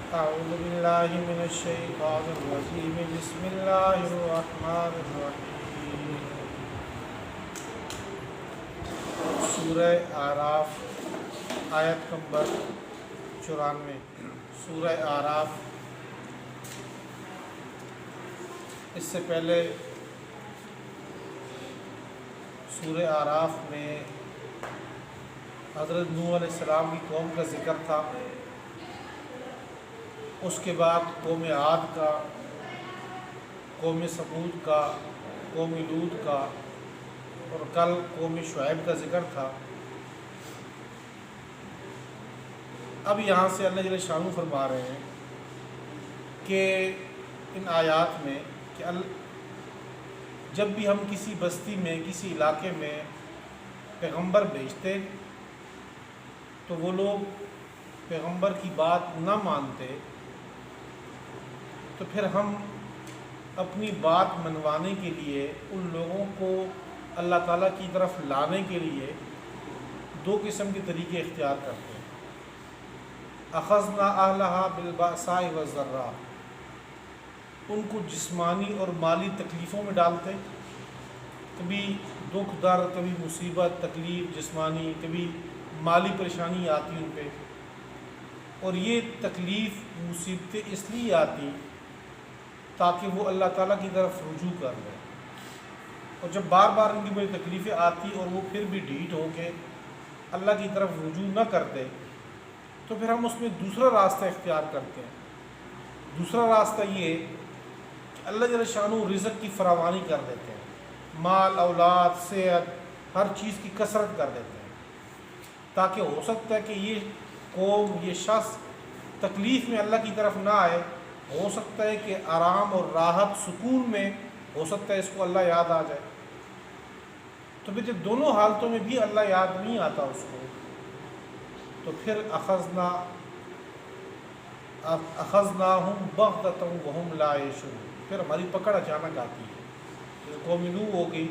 أعوذ بالله من الشيطان الرجيم بسم الله الرحمن الرحيم سورہ اعراف آیت نمبر 94۔ سورہ اعراف، اس سے پہلے سورہ اعراف میں حضرت نوح علیہ السلام کی قوم کا ذکر تھا، اس کے بعد قوم عاد کا، قوم ثمود کا، قوم لوط کا، اور کل قوم شعیب کا ذکر تھا۔ اب یہاں سے اللہ جل شانہ فرما رہے ہیں کہ ان آیات میں کہ جب بھی ہم کسی بستی میں، کسی علاقے میں پیغمبر بھیجتے تو وہ لوگ پیغمبر کی بات نہ مانتے، تو پھر ہم اپنی بات منوانے کے لیے ان لوگوں کو اللہ تعالیٰ کی طرف لانے کے لیے دو قسم کے طریقے اختیار کرتے ہیں۔ اخذنا اہلہا بالبأساء والضراء، ان کو جسمانی اور مالی تکلیفوں میں ڈالتے، کبھی دکھ درد، کبھی مصیبت، تکلیف جسمانی، کبھی مالی پریشانی آتی ان پہ، اور یہ تکلیف مصیبتیں اس لیے آتی تاکہ وہ اللہ تعالیٰ کی طرف رجوع کر لیں، اور جب بار بار ان کی بڑی تکلیفیں آتی اور وہ پھر بھی ڈھیٹ ہو کے اللہ کی طرف رجوع نہ کرتے، تو پھر ہم اس میں دوسرا راستہ اختیار کرتے ہیں۔ دوسرا راستہ یہ کہ اللہ جل شانہ رزق کی فراوانی کر دیتے ہیں، مال، اولاد، صحت، ہر چیز کی کثرت کر دیتے ہیں، تاکہ ہو سکتا ہے کہ یہ قوم، یہ شخص تکلیف میں اللہ کی طرف نہ آئے، ہو سکتا ہے کہ آرام اور راحت، سکون میں ہو سکتا ہے اس کو اللہ یاد آ جائے۔ تو پھر جب دونوں حالتوں میں بھی اللہ یاد نہیں آتا اس کو، تو پھر اخذناہم بغتۃ وہم لا یشعرون، پھر ہماری پکڑ اچانک آتی ہے۔ جیسے قوم نوح ہو گئی،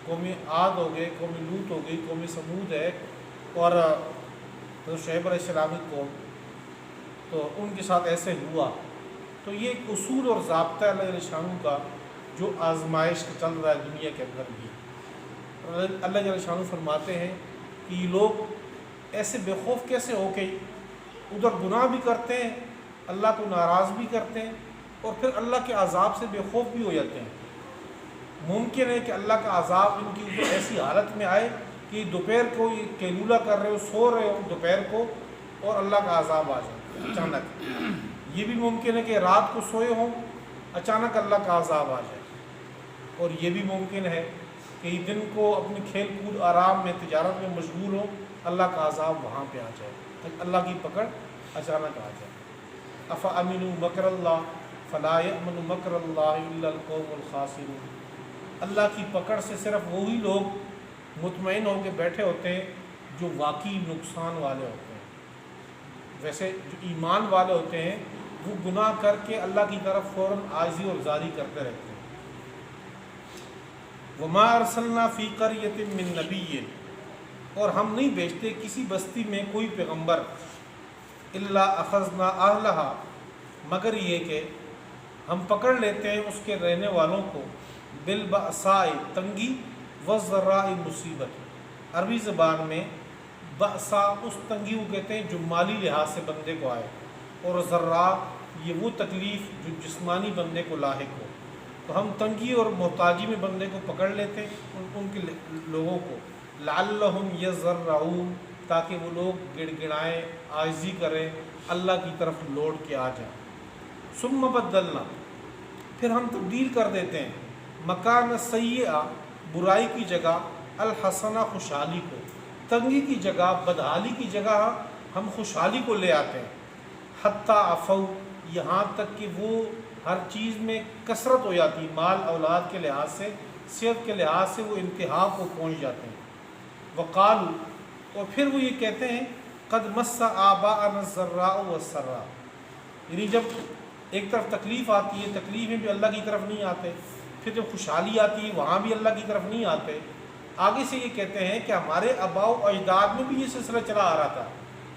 قوم عاد ہو گئے، قوم لوط ہو گئی، قوم ثمود ہے، اور شعیب علیہ السلام کی قوم، تو ان کے ساتھ ایسے ہوا۔ تو یہ ایک اصول اور ضابطہ ہے اللہ جل شانہ کا، جو آزمائش کا چل رہا ہے دنیا کے اندر بھی۔ اللہ جل شانہ فرماتے ہیں کہ یہ لوگ ایسے بے خوف کیسے ہو کے ادھر گناہ بھی کرتے ہیں، اللہ کو ناراض بھی کرتے ہیں، اور پھر اللہ کے عذاب سے بے خوف بھی ہو جاتے ہیں۔ ممکن ہے کہ اللہ کا عذاب ان کی اوپر ایسی حالت میں آئے کہ دوپہر کو یہ قیلولہ کر رہے ہو، سو رہے ہو دوپہر کو، اور اللہ کا عذاب آ جائے اچانک۔ یہ بھی ممکن ہے کہ رات کو سوئے ہوں، اچانک اللہ کا عذاب آ جائے، اور یہ بھی ممکن ہے کہ دن کو اپنی کھیل کود، آرام میں، تجارت میں مشغول ہوں، اللہ کا عذاب وہاں پہ آ جائے، اللہ کی پکڑ اچانک آ جائے۔ افامنوا مکر اللہ فلا یأمن مکر اللہ الا القوم الخاسرون، اللہ کی پکڑ سے صرف وہی لوگ مطمئن ہو کے بیٹھے ہوتے ہیں جو واقعی نقصان والے ہوتے ہیں۔ ویسے جو ایمان والے ہوتے ہیں وہ گناہ کر کے اللہ کی طرف فوراً عاجزی اور زاری کرتے رہتے ہیں۔ وما ارسلنا فی قریۃ من نبی، اور ہم نہیں بھیجتے کسی بستی میں کوئی پیغمبر، الا اخذنا اہلہا، مگر یہ کہ ہم پکڑ لیتے ہیں اس کے رہنے والوں کو، بالبأساء، تنگی، والضراء، مصیبت۔ عربی زبان میں بأسا اس تنگی کو کہتے ہیں جو مالی لحاظ سے بندے کو آئے، اور ضراء یہ وہ تکلیف جو جسمانی بندے کو لاحق ہو۔ تو ہم تنگی اور محتاجی میں بندے کو پکڑ لیتے ہیں، ان کے لوگوں کو، لعلہم یضرعون، تاکہ وہ لوگ گڑ گڑائیں، عاجزی کریں، اللہ کی طرف لوٹ کے آ جائیں۔ ثم بدلنا، پھر ہم تبدیل کر دیتے ہیں، مکان السیئہ، برائی کی جگہ، الحسنہ، خوشحالی کو، تنگی کی جگہ، بدحالی کی جگہ ہم خوشحالی کو لے آتے ہیں۔ حتی عفو، یہاں تک کہ وہ ہر چیز میں کثرت ہو جاتی، مال اولاد کے لحاظ سے، صحت کے لحاظ سے وہ انتہا کو پہنچ جاتے ہیں۔ وقالوا، اور پھر وہ یہ کہتے ہیں، قد مس آباءنا الضراء والسراء، یعنی جب ایک طرف تکلیف آتی ہے، تکلیف میں بھی اللہ کی طرف نہیں آتے، پھر جب خوشحالی آتی ہے وہاں بھی اللہ کی طرف نہیں آتے۔ آگے سے یہ کہتے ہیں کہ ہمارے آباء و اجداد میں بھی یہ سلسلہ چلا آ رہا تھا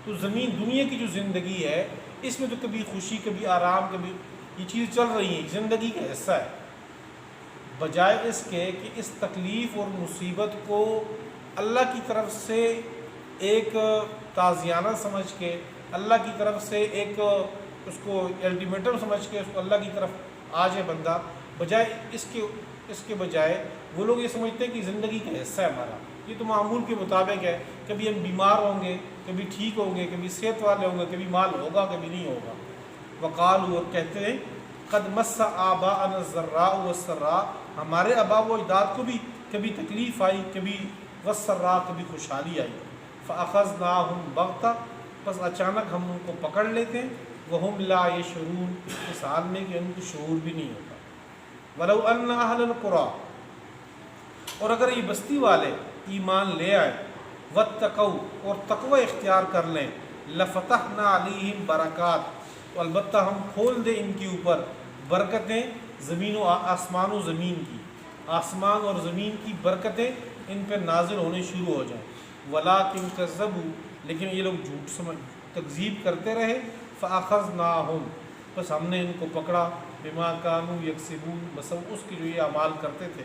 تو زمین دنیا کی جو زندگی ہے اس میں تو کبھی خوشی کبھی آرام کبھی یہ چیز چل رہی ہیں، زندگی کا حصہ ہے، بجائے اس کے کہ اس تکلیف اور مصیبت کو اللہ کی طرف سے ایک تعزیانہ سمجھ کے، اللہ کی طرف سے ایک اس کو الٹیمیٹم سمجھ کے اس کو اللہ کی طرف آ جائے بندہ، بجائے اس کے بجائے وہ لوگ یہ سمجھتے ہیں کہ زندگی کا حصہ ہے ہمارا، یہ تو معمول کے مطابق ہے، کبھی ہم بیمار ہوں گے، کبھی ٹھیک ہوں گے، کبھی صحت والے ہوں گے، کبھی مال ہوگا کبھی نہیں ہوگا۔ وقالوا، اور کہتے ہیں، قد مس آباءنا الضراء والسراء، ہمارے آباء و اجداد کو بھی کبھی تکلیف آئی، کبھی والسراء، کبھی خوشحالی آئی، فاخذناہم بغتہ، بس اچانک ہم ان کو پکڑ لیتے ہیں، وہم لا یشعرون، اس حال میں کہ ان کو شعور بھی نہیں ہوتا۔ ولو ان اہل القریٰ، اور اگر یہ بستی والے ایمان لے آئے، واتقوا، اور تقوی اختیار کر لیں، لفتحنا علیہم برکات، تو البتہ ہم کھول دیں ان کے اوپر برکتیں، زمین و آسمان و زمین کی، آسمان اور زمین کی برکتیں ان پہ نازل ہونے شروع ہو جائیں۔ ولکن کذبوا، لیکن یہ لوگ تکذیب کرتے رہے، فاخذناہم، بس ہم نے ان کو پکڑا، بما کانوا یکسبون، بسبب اس کی جو یہ اعمال کرتے تھے۔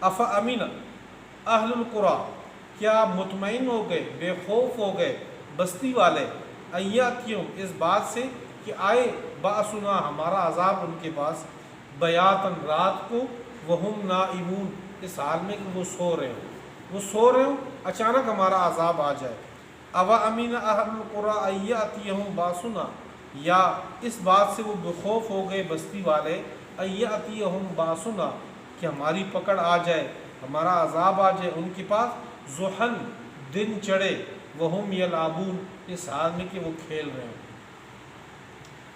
افامن اہل القریٰ، کیا مطمئن ہو گئے، بے خوف ہو گئے بستی والے، ایاتیہم، اس بات سے کہ آئے، باسنا، ہمارا عذاب ان کے پاس، بیاتن، رات کو، وہم نائمون، اس حال میں کہ وہ سو رہے ہوں، اچانک ہمارا عذاب آ جائے۔ اوا امین اہل القریٰ ایاتیہم باسنا، یا اس بات سے وہ بے خوف ہو گئے بستی والے، ایاتیہم باسنا، کہ ہماری پکڑ آ جائے، ہمارا عذاب آ جائے ان کے پاس، ضحن، دن چڑھے، وہم یلعبون، اس حال میں کہ وہ کھیل رہے ہیں۔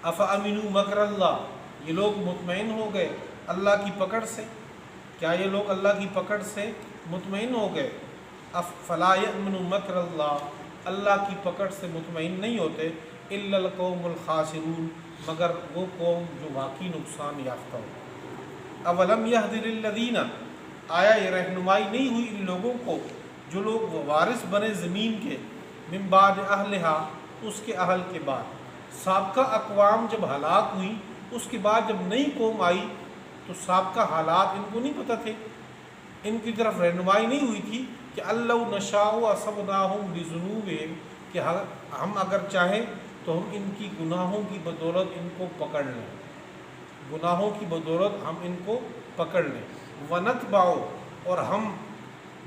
افامنوا مکر اللہ، یہ لوگ مطمئن ہو گئے اللہ کی پکڑ سے، کیا یہ لوگ اللہ کی پکڑ سے مطمئن ہو گئے؟ فلا یأمن مکر اللہ، اللہ کی پکڑ سے مطمئن نہیں ہوتے، الا القوم الخاسرون، مگر وہ قوم جو واقعی نقصان یافتہ ہو۔ اولم یہد للذین، آیا یہ رہنمائی نہیں ہوئی ان لوگوں کو جو لوگ وارث بنے زمین کے، من بعد اہلہا، اس کے اہل کے بعد، سابقہ اقوام جب ہلاک ہوئی اس کے بعد جب نئی قوم آئی تو سابقہ حالات ان کو نہیں پتہ تھے، ان کی طرف رہنمائی نہیں ہوئی تھی کہ اللہ نشاء اصبناہم بذنوبہم، کہ ہم اگر چاہیں تو ہم ان کی گناہوں کی بدولت ان کو پکڑ لیں، گناہوں کی بدولت ہم ان کو پکڑ لیں، ونتبع، اور ہم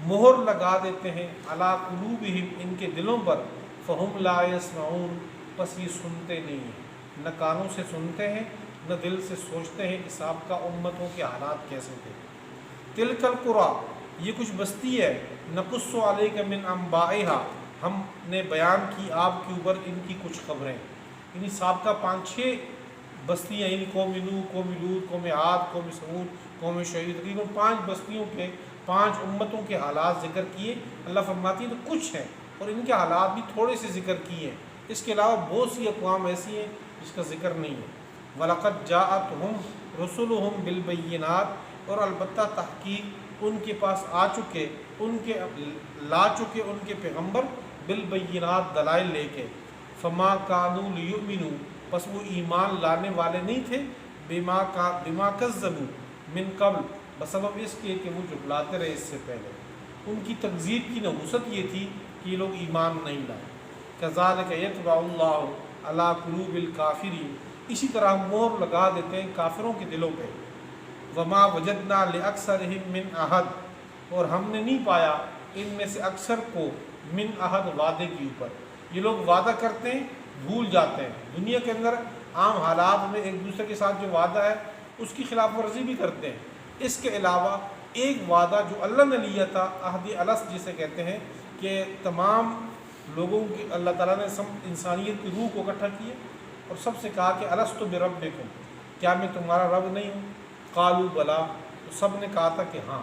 مہر لگا دیتے ہیں، علی قلوبہم، ان کے دلوں پر، فہم لا یسمعون، بس یہ سنتے نہیں ہیں، نہ کانوں سے سنتے ہیں نہ دل سے سوچتے ہیں کہ سابقہ امتوں کے حالات کیسے تھے۔ تلک القریٰ، یہ کچھ بستی ہے، نقص علیک من انبائہا، ہم نے بیان کی آپ کے اوپر ان کی کچھ خبریں، یعنی سابقہ 5-6 بستیاں، یعنی قوم نوح، قوم لوط، قوم عاد، قوم سمود، قوم شعیب، تقریباً 5 بستیوں کے 5 امتوں کے حالات ذکر کیے۔ اللہ فرماتی ہے تو کچھ ہیں اور ان کے حالات بھی تھوڑے سے ذکر کیے ہیں، اس کے علاوہ بہت سی اقوام ایسی ہیں جس کا ذکر نہیں ہے۔ وَلَقَدْ جَاءَتْهُمْ رُسُلُهُمْ بِالْبَيِّنَاتِ، اور البتہ تحقیق ان کے پاس لا چکے ان کے پیغمبر، بالبینات، دلائل لے کے، فما كانوا ليؤمنوا، پس وہ ایمان لانے والے نہیں تھے، بما كذبوا من قبل، بسبب اس کے کہ وہ جھٹلاتے رہے اس سے پہلے، ان کی تکذیب کی نحوست یہ تھی کہ یہ لوگ ایمان نہیں لائے۔ كذلك يطبع الله على قلوب الكافرين، اسی طرح مہر لگا دیتے ہیں کافروں کے دلوں پہ۔ وما وجدنا لأكثرهم من عہد، اور ہم نے نہیں پایا ان میں سے اکثر کو، من عہد، وعدے کے اوپر، یہ لوگ وعدہ کرتے ہیں بھول جاتے ہیں، دنیا کے اندر عام حالات میں ایک دوسرے کے ساتھ جو وعدہ ہے اس کی خلاف ورزی بھی کرتے ہیں۔ اس کے علاوہ ایک وعدہ جو اللہ نے لیا تھا، عہد الست جسے کہتے ہیں، کہ تمام لوگوں کی اللہ تعالیٰ نے سب انسانیت کی روح کو اکٹھا کیا اور سب سے کہا کہ الست بربکم، کیا میں تمہارا رب نہیں ہوں؟ قالوا بلا، تو سب نے کہا تھا کہ ہاں۔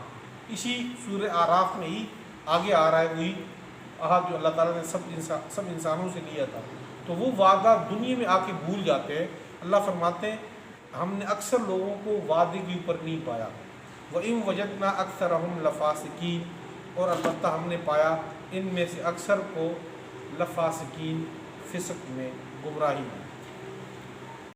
اسی سورہ اعراف میں ہی آگے آ رہا ہے وہی عہد جو اللہ تعالیٰ نے سب انسانوں سے لیا تھا، تو وہ وعدہ دنیا میں آ کے بھول جاتے ہیں۔ اللہ فرماتے ہیں ہم نے اکثر لوگوں کو وعدے کے اوپر نہیں پایا۔ وَإِن وَجَدْنَا أَكْثَرَهُمْ لَفَاسِقِينَ، اور البتہ ہم نے پایا ان میں سے اکثر کو لفاسقین، فسق میں، گمراہی میں۔